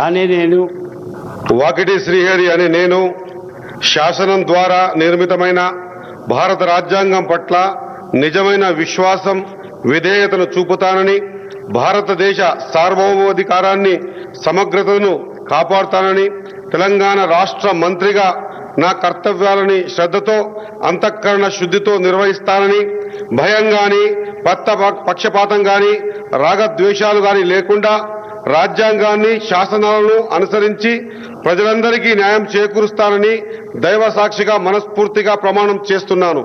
అనే నేను వాకిటి శ్రీహరి అనే నేను శాసనం ద్వారా నిర్మితమైన భారత రాజ్యాంగం పట్ల నిజమైన విశ్వాసం విధేయతను చూపుతానని, భారతదేశ సార్వభౌమాధికారాన్ని సమగ్రతను కాపాడుతానని, తెలంగాణ రాష్ట్ర మంత్రిగా నా కర్తవ్యాలని శ్రద్ధతో అంతఃకరణ శుద్ధితో నిర్వహిస్తానని, భయం గాని పక్షపాతం గాని రాగద్వేషాలు గాని లేకుండా రాజ్యాంగాన్ని శాసనాలను అనుసరించి ప్రజలందరికీ న్యాయం చేకూరుస్తానని దైవ సాక్షిగా మనస్ఫూర్తిగా ప్రమాణం చేస్తున్నాను.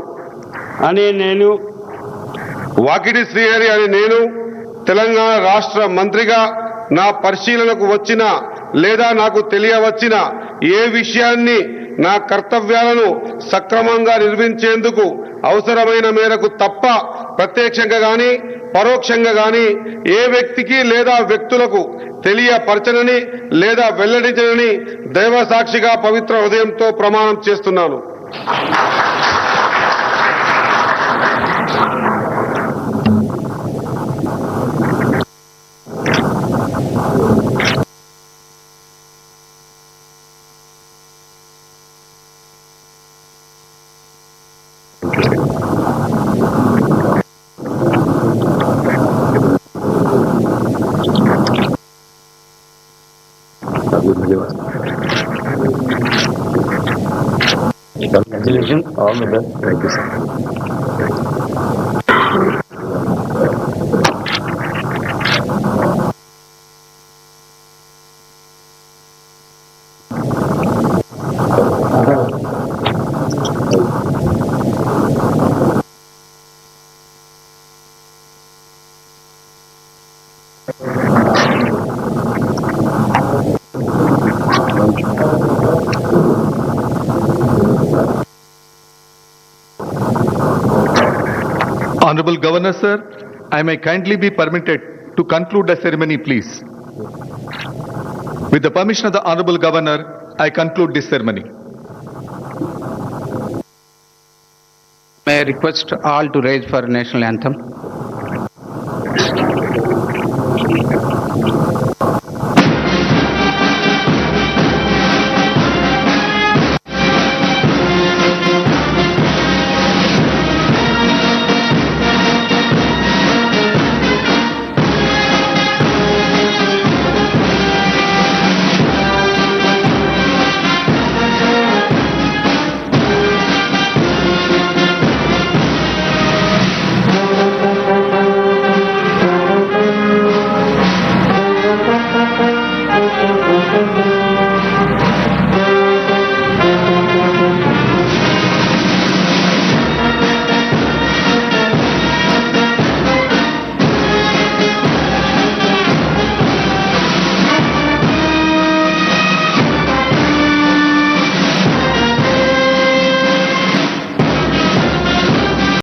అనే నేను వాకిటి శ్రీహరి అని నేను తెలంగాణ రాష్ట్ర మంత్రిగా నా పరిశీలనకు వచ్చిన లేదా నాకు తెలియవచ్చిన ఏ విషయాన్ని నా కర్తవ్యాలను సక్రమంగా నిర్వహించేందుకు అవసరమైన మేరకు తప్ప ప్రత్యక్షంగా గాని పరోక్షంగా గాని ఏ వ్యక్తికి లేదా వ్యక్తులకు తెలియపరచనని లేదా వెల్లడించనని దైవ సాక్షిగా పవిత్ర హృదయంతో ప్రమాణం చేస్తున్నాను. Congratulations, all the best. Thank you, sir. Honorable Governor, sir, I may kindly be permitted to conclude the ceremony, please. With the permission of the Honorable Governor, I conclude this ceremony. may I request all to raise for national anthem.